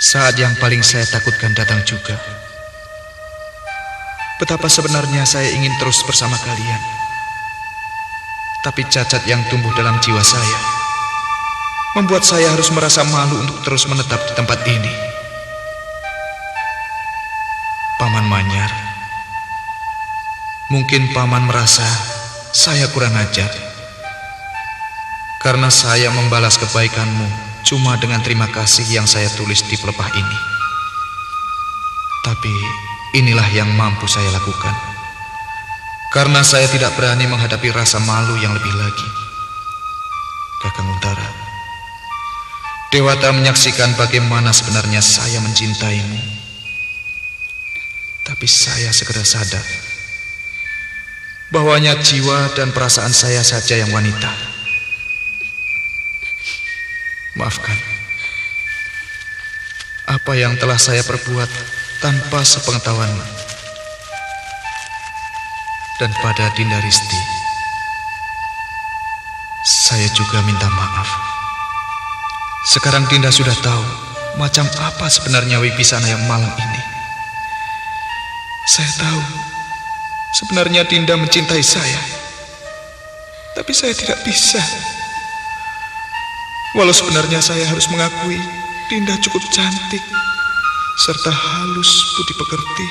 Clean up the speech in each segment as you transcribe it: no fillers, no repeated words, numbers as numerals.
Saat yang paling saya takutkan datang juga. Betapa sebenarnya saya ingin terus bersama kalian. Tapi cacat yang tumbuh dalam jiwa saya membuat saya harus merasa malu untuk terus menetap di tempat ini. Paman Manyar, mungkin Paman merasa saya kurang ajar karena saya membalas kebaikanmu cuma dengan terima kasih yang saya tulis di pelepah ini. Tapi inilah yang mampu saya lakukan karena saya tidak berani menghadapi rasa malu yang lebih lagi. Kakang Untara, Dewata menyaksikan bagaimana sebenarnya saya mencintaimu. Tapi saya segera sadar bahwanya jiwa dan perasaan saya saja yang wanita. Maafkan apa yang telah saya perbuat tanpa sepengetahuanmu. Dan pada Dinda Risti, saya juga minta maaf. Sekarang Dinda sudah tahu macam apa sebenarnya Wibisana yang malang ini. Saya tahu sebenarnya Dinda mencintai saya, tapi saya tidak bisa. Walau sebenarnya saya harus mengakui Dinda cukup cantik serta halus budi pekerti.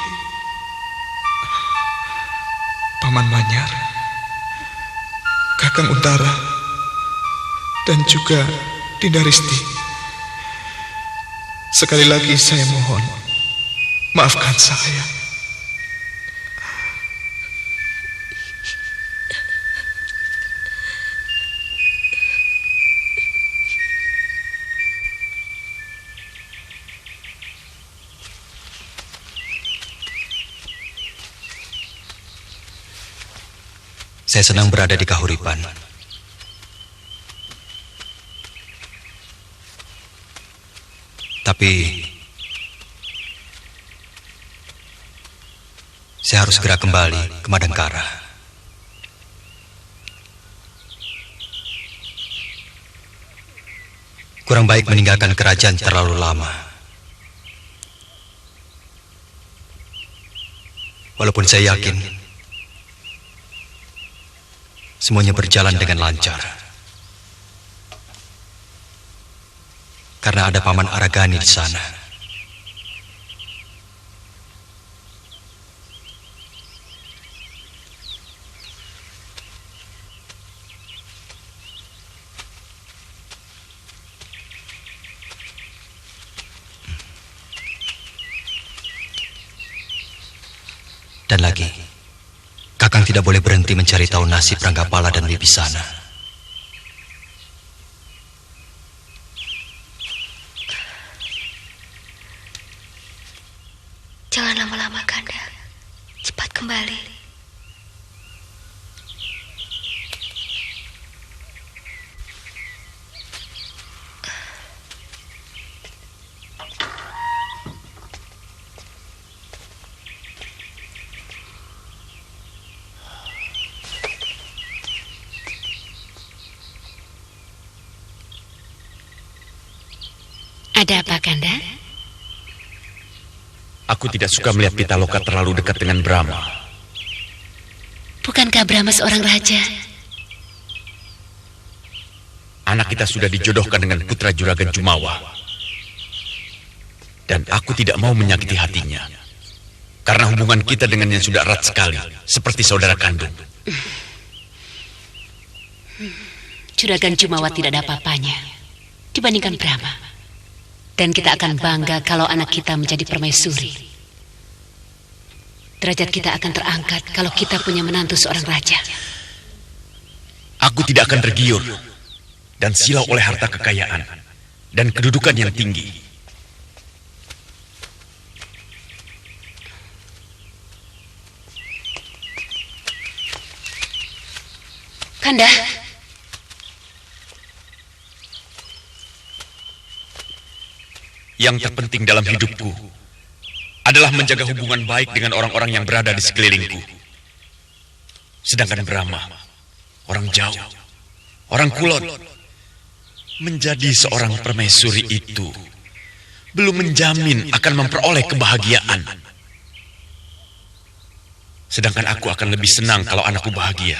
Paman Manyar, Kakang Untara, dan juga Dinda Risti, sekali lagi saya mohon, maafkan saya. Saya senang berada di Kahuripan. Tapi saya harus segera kembali ke Madangkara. Kurang baik meninggalkan kerajaan terlalu lama. Walaupun saya yakin semuanya berjalan dengan lancar. Karena ada Paman Aragani di sana. Dan lagi, Kakang tidak boleh berhenti mencari tahu nasib Ranggapala dan Wibisana. Jangan lama-lama, Kanda. Cepat kembali. Ada apa, Kanda? Aku tidak suka melihat Pitaloka terlalu dekat dengan Brahma. Bukankah Brahma seorang raja? Anak kita sudah dijodohkan dengan putra Juragan Jumawa. Dan aku tidak mau menyakiti hatinya. Karena hubungan kita dengannya sudah erat sekali, seperti saudara kandung. Juragan Jumawa tidak ada apa-apanya dibandingkan Brahma. Dan kita akan bangga kalau anak kita menjadi permaisuri. Derajat kita akan terangkat kalau kita punya menantu seorang raja. Aku tidak akan tergiur dan silau oleh harta kekayaan dan kedudukan yang tinggi. Kanda, yang terpenting dalam hidupku adalah menjaga hubungan baik dengan orang-orang yang berada di sekelilingku. Sedangkan Brahma, orang jauh, orang kulon, menjadi seorang permaisuri itu belum menjamin akan memperoleh kebahagiaan. Sedangkan aku akan lebih senang kalau anakku bahagia.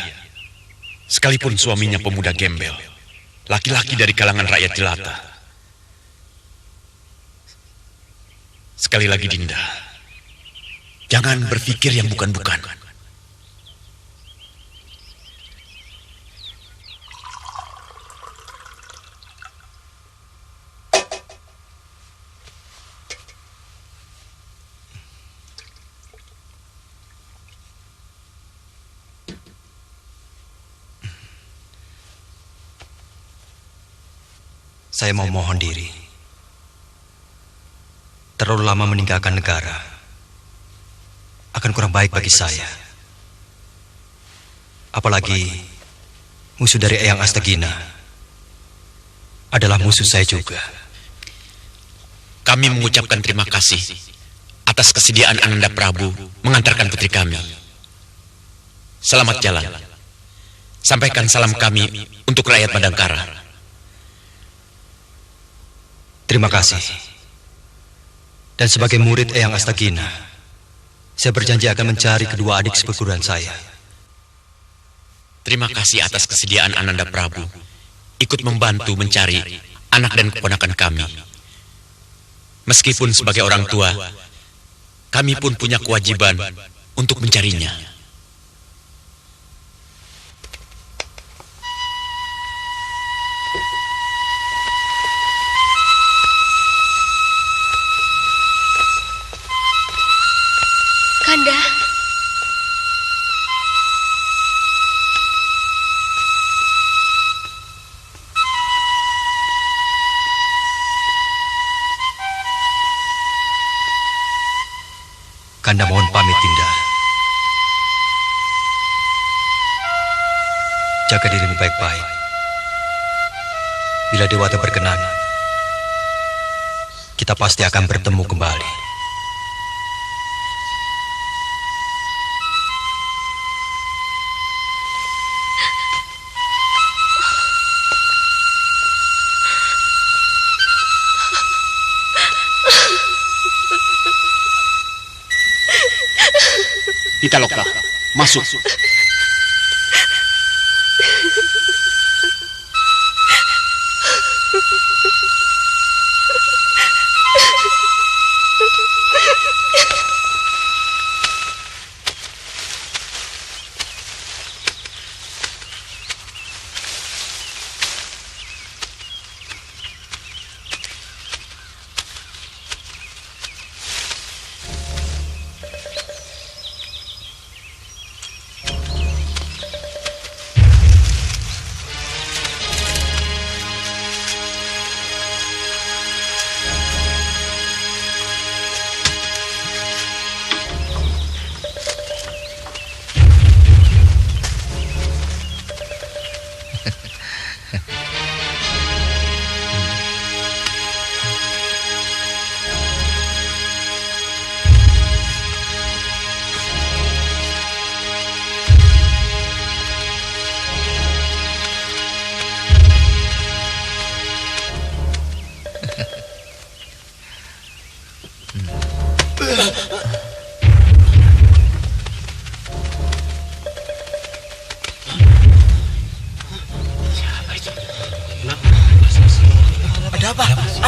Sekalipun suaminya pemuda gembel, laki-laki dari kalangan rakyat jelata. Sekali lagi Dinda, jangan berpikir yang bukan-bukan. Saya mau mohon diri. Terlalu lama meninggalkan negara akan kurang baik bagi saya. Apalagi musuh dari Eyang Astagina adalah musuh saya juga. Kami mengucapkan terima kasih atas kesediaan Ananda Prabu mengantarkan putri kami. Selamat jalan. Sampaikan salam kami untuk rakyat Madangkara. Terima kasih. Dan sebagai murid Eyang Astagina, saya berjanji akan mencari kedua adik seperguruan saya. Terima kasih atas kesediaan Ananda Prabu ikut membantu mencari anak dan keponakan kami. Meskipun sebagai orang tua, kami pun punya kewajiban untuk mencarinya. Kanda, Kanda mohon pamit, Dinda. Jaga dirimu baik-baik. Bila Dewata berkenan, kita pasti akan bertemu kembali. Pitaloka, masuk.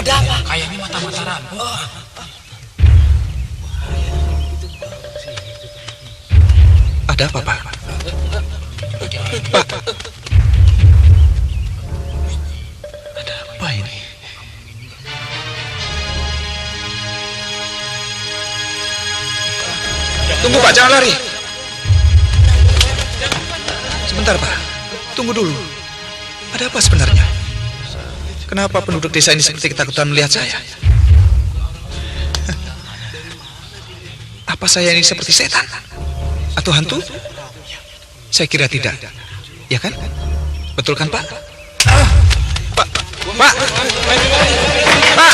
Ada apa? Kayaknya mata-mataran. Ada apa, Pak? Pak. Ada apa ini? Tunggu, Pak, jangan lari. Sebentar, Pak. Tunggu dulu. Ada apa sebenarnya? Kenapa penduduk desa ini seperti ketakutan melihat saya? Apa saya ini seperti setan? Atau hantu? Saya kira tidak. Ya kan? Betul kan, Pak? Pak! Pak! Pak!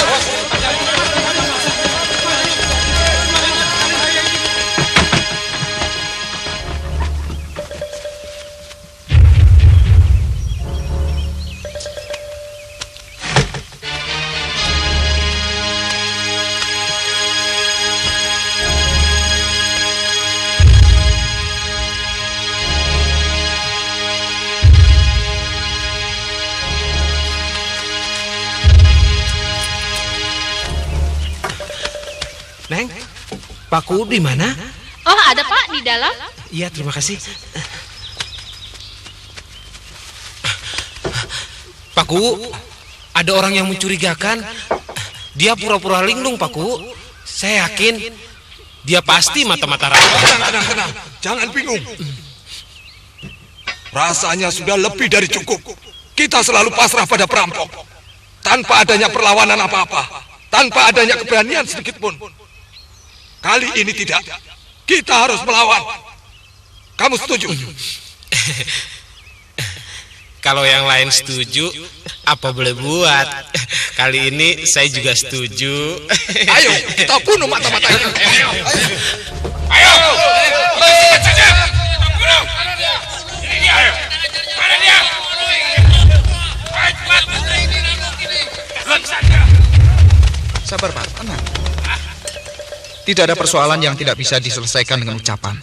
Neng, Paku di mana? Oh, ada Pak di dalam. Iya, terima kasih. Paku, ada orang yang mencurigakan. Dia pura-pura linglung, Paku. Saya yakin dia pasti mata-mata rampok. Tenang. Jangan bingung. Rasanya sudah lebih dari cukup. Kita selalu pasrah pada perampok. Tanpa adanya perlawanan apa-apa. Tanpa adanya keberanian sedikit pun. Kali ini tidak. Kita harus melawan. Kamu setuju? Kalau yang lain setuju, apa boleh buat? Kali ini saya juga setuju. Ayo, kita bunuh mata-matanya. Ayo. Mana dia? Sabar, Pak. Tenang. Tidak ada persoalan yang tidak bisa diselesaikan dengan ucapan.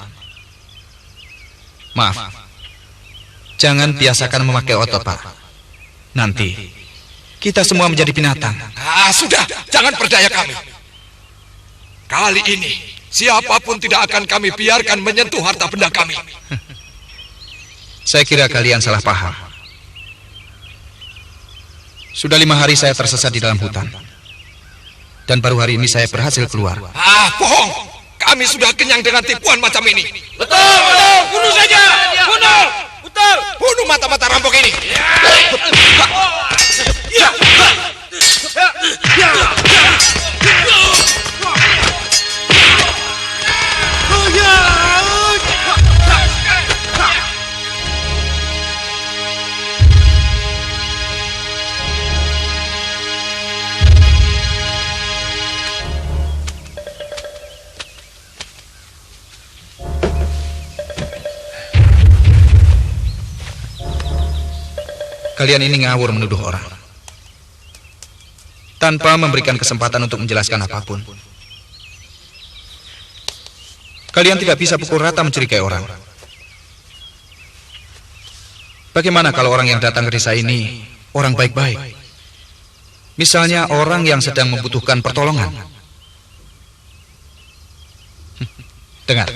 Maaf. Jangan biasakan memakai otot, Pak. Nanti kita semua menjadi binatang. Sudah, jangan berdaya kami. Kali ini siapapun tidak akan kami biarkan menyentuh harta benda kami. Saya kira kalian salah paham. Sudah 5 hari saya tersesat di dalam hutan. Dan baru hari ini saya berhasil keluar. Bohong. Kami sudah kenyang dengan tipuan macam ini. Betul. Bunuh saja. Bunuh. Betul. Bunuh mata-mata rampok ini. Kalian ini ngawur menuduh orang tanpa memberikan kesempatan untuk menjelaskan apapun. Kalian tidak bisa pukul rata mencurigai orang. Bagaimana kalau orang yang datang ke desa ini orang baik-baik? Misalnya orang yang sedang membutuhkan pertolongan. Dengar,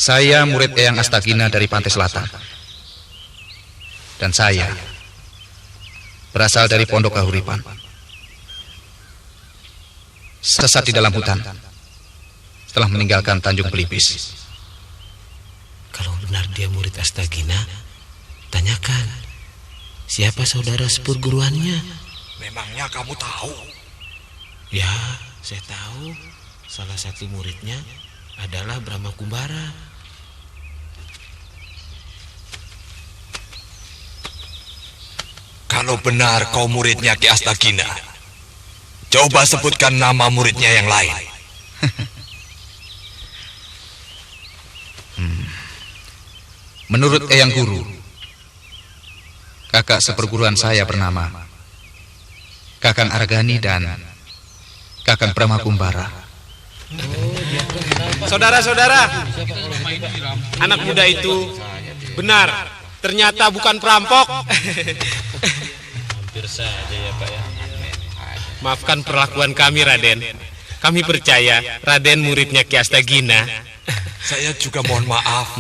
saya murid Eyang Astagina dari Pantai Selatan. Dan saya berasal dari Pondok Kahuripan. Sesat di dalam hutan setelah meninggalkan Tanjung Pelipis. Kalau benar dia murid Astagina, tanyakan siapa saudara seperguruannya. Memangnya kamu tahu? Ya, saya tahu. Salah satu muridnya adalah Brahma Kumbara. Kalau benar kau muridnya Ki Astagina, coba sebutkan nama muridnya yang lain. Menurut Eyang Guru, kakak seperguruan saya bernama Kakang Argani dan Kakang Brahma Kumbara. Saudara-saudara, anak muda itu benar, ternyata bukan perampok. Hampir saja ya, Pak ya. Maafkan perlakuan kami, Raden. Kami percaya Raden muridnya Ki Astagina. Saya juga mohon maaf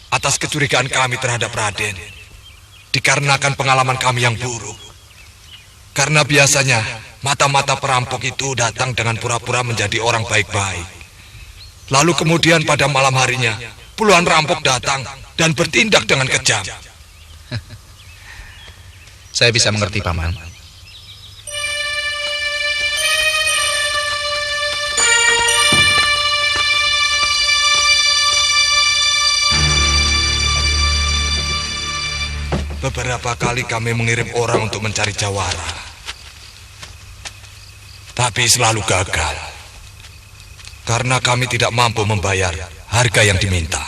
atas kecurigaan kami terhadap Raden. Dikarenakan pengalaman kami yang buruk. Karena biasanya mata-mata perampok itu datang dengan pura-pura menjadi orang baik-baik. Lalu kemudian pada malam harinya puluhan rampok datang dan bertindak dengan kejam. Saya bisa mengerti, Paman. Beberapa kali kami mengirim orang untuk mencari jawara, tapi selalu gagal. Karena kami tidak mampu membayar harga yang diminta.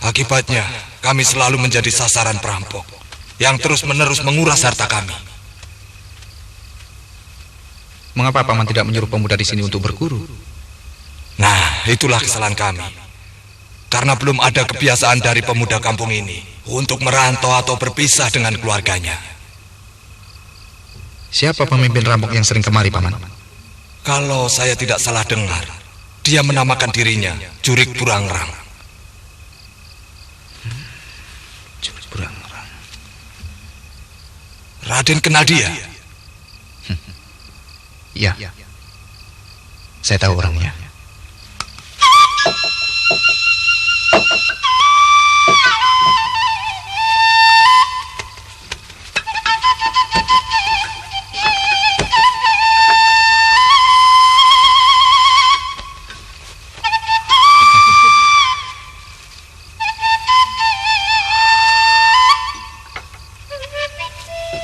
Akibatnya, kami selalu menjadi sasaran perampok yang terus-menerus menguras harta kami. Mengapa Paman tidak menyuruh pemuda di sini untuk berguru? Nah, itulah kesalahan kami. Karena belum ada kebiasaan dari pemuda kampung ini untuk merantau atau berpisah dengan keluarganya. Siapa pemimpin rampok yang sering kemari, Paman? Kalau saya tidak salah dengar, dia menamakan dirinya Jurik Burangrang. Jurik Burangrang. Raden kenal dia? Ya, saya tahu orangnya.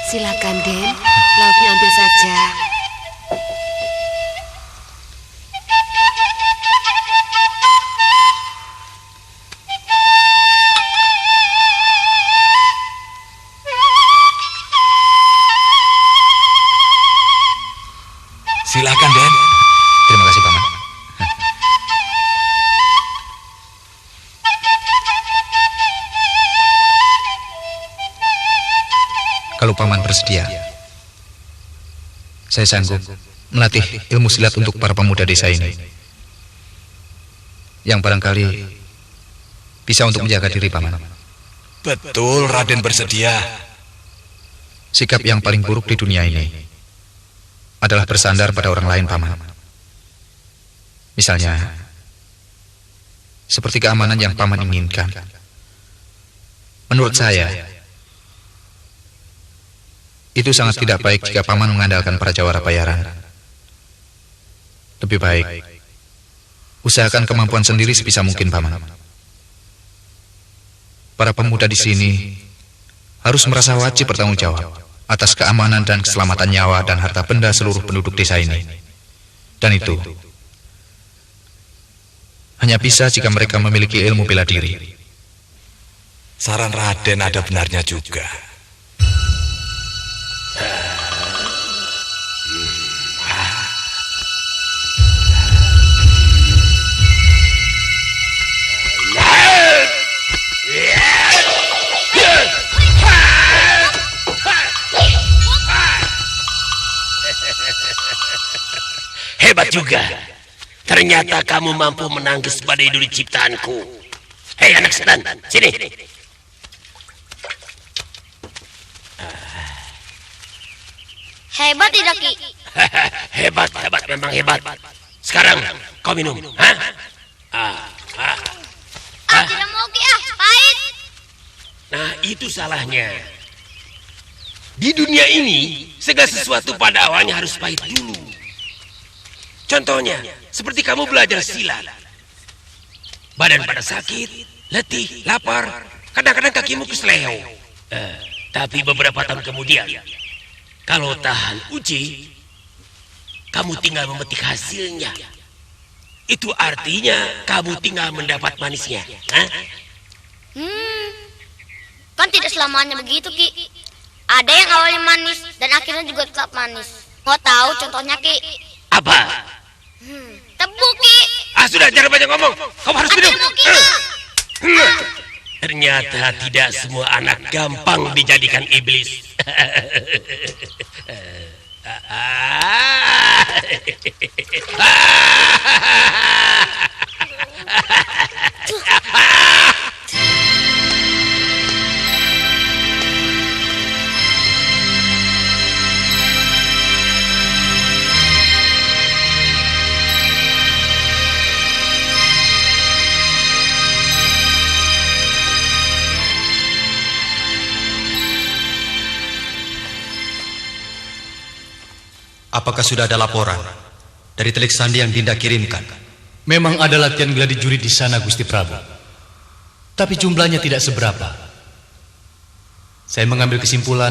Silakan, Den. Lauknya ambil saja. Silakan, Den. Terima kasih, Paman. Kalau Paman bersedia, saya sanggup melatih ilmu silat untuk para pemuda desa ini, yang barangkali bisa untuk menjaga diri, Paman. Betul, Raden bersedia. Sikap yang paling buruk di dunia ini adalah bersandar pada orang lain, Paman. Misalnya, seperti keamanan yang Paman inginkan. Menurut saya, itu sangat tidak baik jika Paman mengandalkan para jawara bayaran. Lebih baik, usahakan kemampuan sendiri sebisa mungkin, Paman. Para pemuda di sini harus merasa wajib bertanggung jawab atas keamanan dan keselamatan nyawa dan harta benda seluruh penduduk desa ini. Dan itu hanya bisa jika mereka memiliki ilmu bela diri. Saran Raden ada benarnya juga. Hebat juga. Ternyata kamu mampu menangkis badai duri ciptaanku. Hei anak setan, sini. Hebat tidak, Ki? Hebat, memang hebat. Sekarang kau minum, ha? Tidak mau, Ki, pahit. Nah, itu salahnya. Di dunia ini, segala sesuatu pada awalnya harus pahit dulu. Contohnya, seperti kamu belajar silat. Badan pada sakit, letih, lapar, kadang-kadang kakimu kesleo. Tapi beberapa tahun kemudian, kalau tahan uji, kamu tinggal memetik hasilnya. Itu artinya kamu tinggal mendapat manisnya. Kan tidak selamanya begitu, Ki. Ada yang awalnya manis dan akhirnya juga tetap manis. Mau tahu contohnya, Ki? Apa? Tebu, Ki. Sudah, jangan banyak ngomong. Kamu harus minum. Tidak mau, Ki. Ternyata tidak semua anak gampang dijadikan iblis. Apakah sudah ada laporan dari Telik Sandi yang Dinda kirimkan? Memang ada latihan gladi juri di sana, Gusti Prabu. Tapi jumlahnya tidak seberapa. Saya mengambil kesimpulan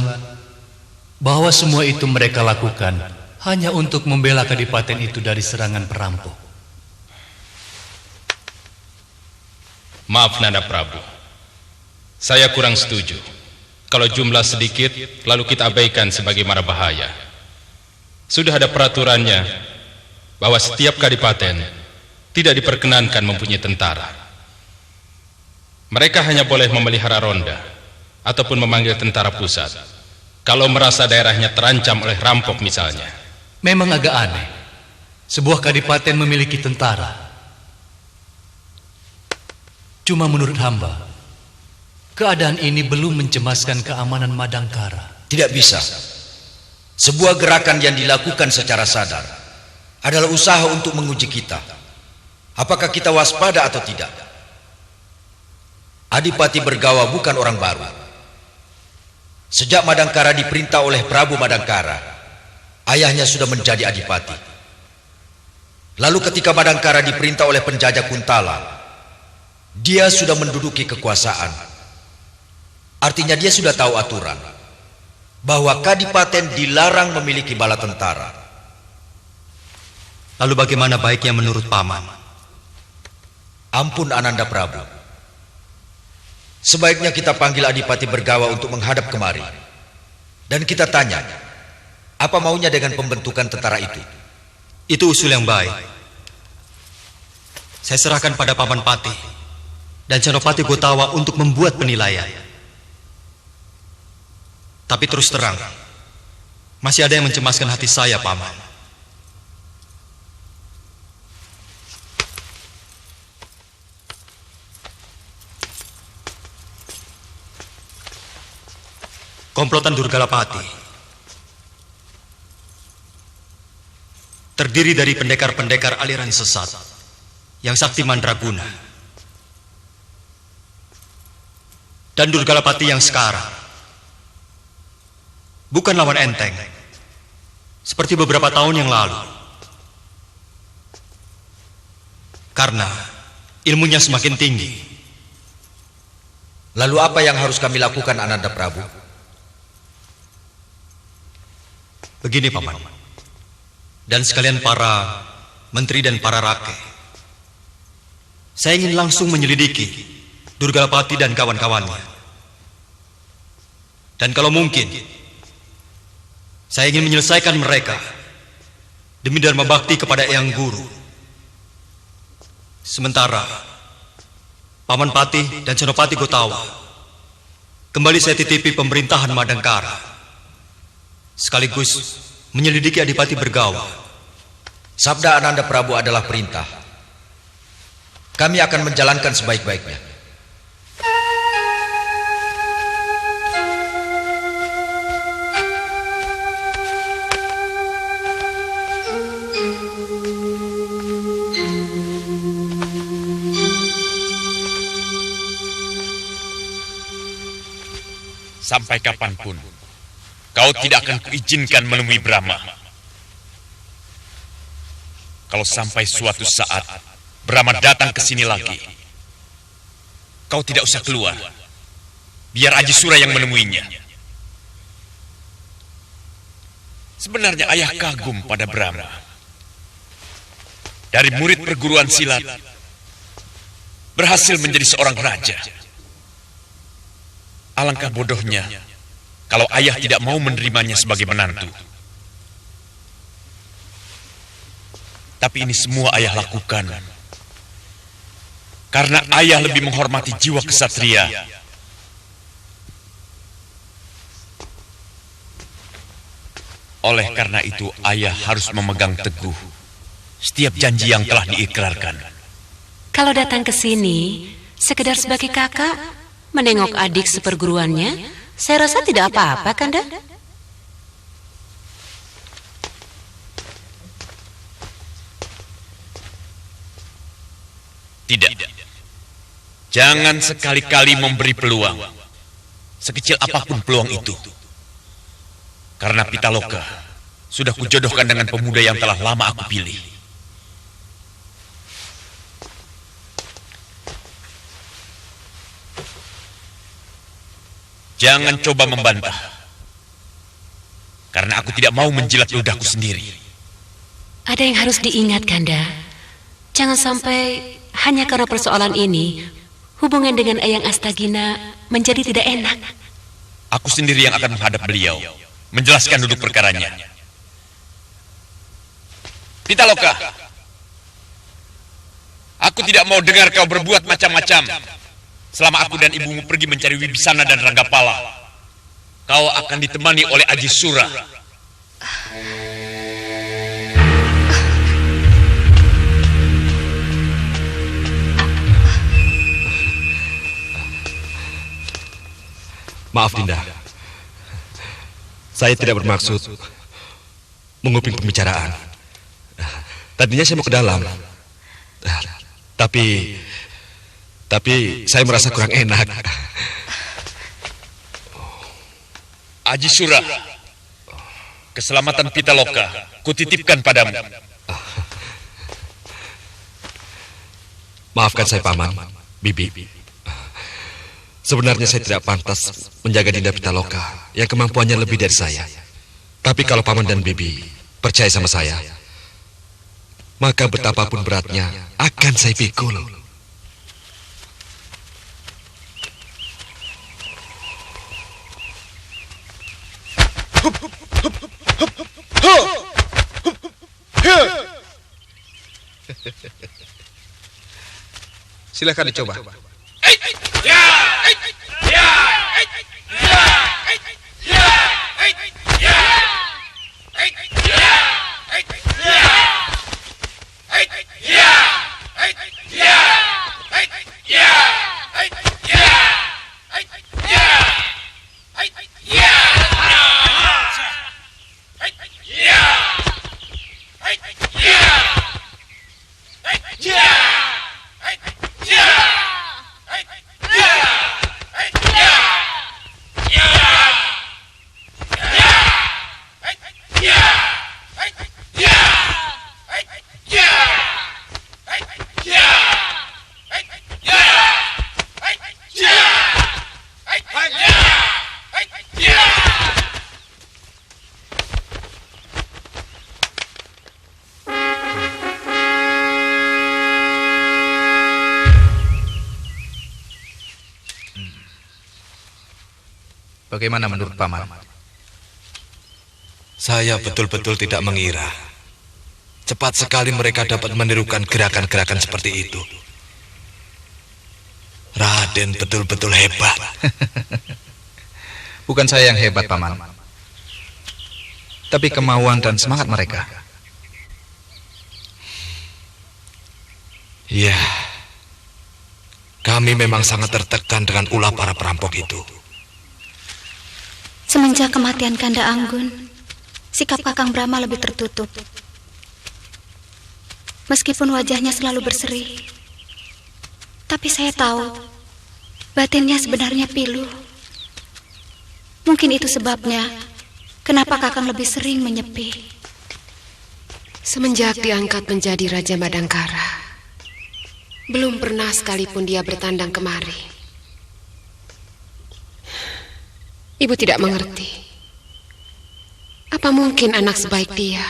bahwa semua itu mereka lakukan hanya untuk membela kadipaten itu dari serangan perampok. Maaf, Nanda Prabu. Saya kurang setuju. Kalau jumlah sedikit, lalu kita abaikan sebagai mara bahaya. Sudah ada peraturannya bahwa setiap kadipaten tidak diperkenankan mempunyai tentara. Mereka hanya boleh memelihara ronda ataupun memanggil tentara pusat kalau merasa daerahnya terancam oleh rampok misalnya. Memang agak aneh. sebuah kadipaten memiliki tentara. Cuma menurut hamba, keadaan ini belum mencemaskan keamanan Madangkara. Tidak bisa. Sebuah gerakan yang dilakukan secara sadar adalah usaha untuk menguji kita. Apakah kita waspada atau tidak? Adipati Bergawa bukan orang baru. Sejak Madangkara diperintah oleh Prabu Madangkara, ayahnya sudah menjadi adipati. Lalu ketika Madangkara diperintah oleh penjajah Kuntala, dia sudah menduduki kekuasaan. Artinya dia sudah tahu aturan bahwa kadipaten dilarang memiliki bala tentara. Lalu bagaimana baiknya menurut paman? Ampun Ananda Prabu. Sebaiknya kita panggil Adipati Bergawa untuk menghadap kemari. Dan kita tanya, apa maunya dengan pembentukan tentara itu? Itu usul yang baik. Saya serahkan pada Paman Pati dan Senopati Gotawa untuk membuat penilaian. Tapi terus terang, masih ada yang mencemaskan hati saya, Paman. Komplotan Durgalapati terdiri dari pendekar-pendekar aliran sesat yang sakti mandraguna. Dan Durgalapati yang sekarang bukan lawan enteng seperti beberapa tahun yang lalu. Karena ilmunya semakin tinggi. Lalu apa yang harus kami lakukan, Ananda Prabu? Begini, Paman, dan sekalian para menteri dan para rakyat, saya ingin langsung menyelidiki Durgalapati dan kawan-kawannya. Dan kalau mungkin, saya ingin menyelesaikan mereka demi dharma bakti kepada Eyang Guru. Sementara Paman Pati dan Senopati Gotawa kembali saya titipi pemerintahan Madangkara, sekaligus menyelidiki Adipati Bergawa. Sabda Ananda Prabu adalah perintah. Kami akan menjalankan sebaik-baiknya. Sampai kapanpun kau tidak akan kuizinkan menemui Brahma. Kalau sampai suatu saat Brahma datang ke sini lagi, kau tidak usah keluar. Biar Aji Sura yang menemuinya. Sebenarnya ayah kagum pada Brahma. Dari murid perguruan silat, berhasil menjadi seorang raja. Alangkah bodohnya kalau ayah tidak mau menerimanya sebagai menantu. Tapi ini semua ayah lakukan karena ayah lebih menghormati jiwa kesatria. Oleh karena itu, ayah harus memegang teguh setiap janji yang telah diikrarkan. Kalau datang ke sini sekedar sebagai kakak, menengok adik seperguruannya, saya rasa tidak apa-apa, Kanda. Tidak. Jangan sekali-kali memberi peluang, sekecil apapun peluang itu. Karena Pitaloka sudah kujodohkan dengan pemuda yang telah lama aku pilih. Jangan coba membantah, karena aku tidak mau menjilat ludahku sendiri. Ada yang harus diingat, Kanda. Jangan sampai hanya karena persoalan ini, hubungan dengan Eyang Astagina menjadi tidak enak. Aku sendiri yang akan menghadap beliau, menjelaskan duduk perkaranya. Pitaloka, aku tidak mau dengar kau berbuat macam-macam. Selama aku dan ibumu pergi mencari Wibisana dan Ranggapala, kau akan ditemani oleh Aji Sura. Maaf Dinda, saya tidak bermaksud menguping pembicaraan. Tadinya saya mau ke dalam, tapi saya merasa kurang enak. Aji Sura, keselamatan Pitaloka kutitipkan padamu. Maafkan saya Paman, Bibi. Sebenarnya saya tidak pantas menjaga Dinda Pitaloka yang kemampuannya lebih dari saya. Tapi kalau Paman dan Bibi percaya sama saya, maka betapapun beratnya akan saya pikul. Silakan dicoba. Bagaimana menurut Paman? Saya betul-betul tidak mengira cepat sekali mereka dapat menirukan gerakan-gerakan seperti itu. Raden betul-betul hebat. Bukan saya yang hebat, Paman, tapi kemauan dan semangat mereka. Ya, kami memang sangat tertekan dengan ulah para perampok itu. Semenjak kematian Kanda Anggun, sikap Kakang Brahma lebih tertutup. Meskipun wajahnya selalu berseri, tapi saya tahu batinnya sebenarnya pilu. Mungkin itu sebabnya kenapa Kakang lebih sering menyepi. Semenjak diangkat menjadi Raja Madangkara, belum pernah sekalipun dia bertandang kemari. Ibu tidak mengerti. Apa mungkin anak sebaik dia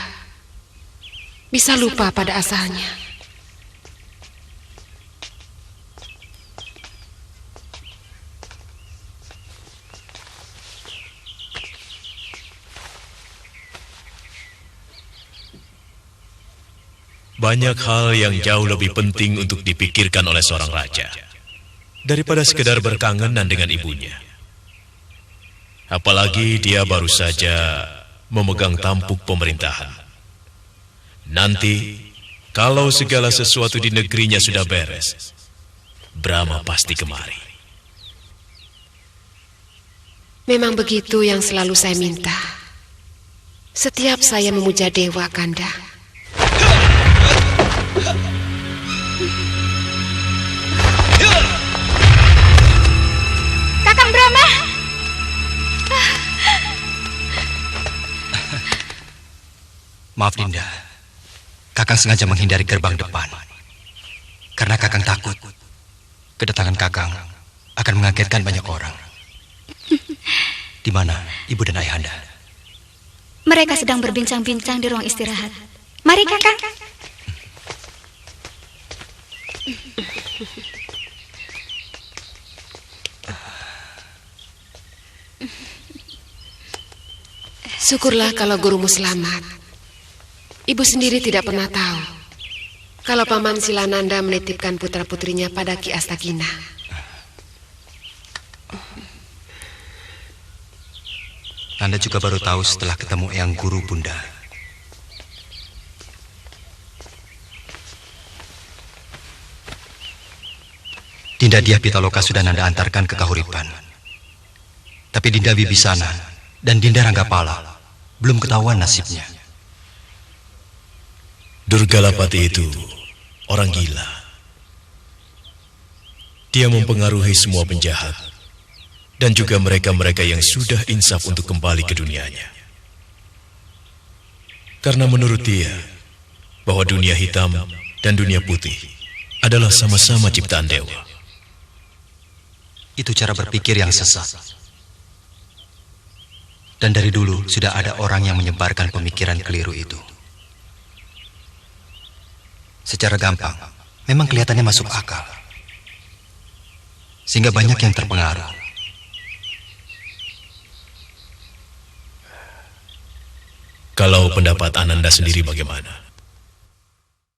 bisa lupa pada asalnya? Banyak hal yang jauh lebih penting untuk dipikirkan oleh seorang raja daripada sekedar berkangenan dengan ibunya. Apalagi dia baru saja memegang tampuk pemerintahan. Nanti, kalau segala sesuatu di negerinya sudah beres, Brahma pasti kemari. Memang begitu yang selalu saya minta. Setiap saya memuja dewa, Kanda. Kakang Brahma! Maaf Dinda, Kakang sengaja menghindari gerbang depan. Karena Kakang takut kedatangan Kakang akan mengagetkan banyak orang. Di mana Ibu dan Ayahanda? Mereka sedang berbincang-bincang di ruang istirahat. Mari Kakang. Syukurlah kalau gurumu selamat. Ibu sendiri tidak pernah tahu kalau Paman Silananda menitipkan putra-putrinya pada Ki Astagina. Nanda juga baru tahu setelah ketemu Eyang Guru, Bunda. Dinda Diah Pitaloka sudah Nanda antarkan ke Kahuripan. Tapi Dinda Wibisana dan Dinda Ranggapala belum ketahuan nasibnya. Durgalapati itu orang gila. Dia mempengaruhi semua penjahat dan juga mereka-mereka yang sudah insaf untuk kembali ke dunianya. Karena menurut dia bahwa dunia hitam dan dunia putih adalah sama-sama ciptaan dewa. Itu cara berpikir yang sesat. Dan dari dulu sudah ada orang yang menyebarkan pemikiran keliru itu. Secara gampang, memang kelihatannya masuk akal. Sehingga banyak yang terpengaruh. Kalau pendapat Ananda sendiri bagaimana?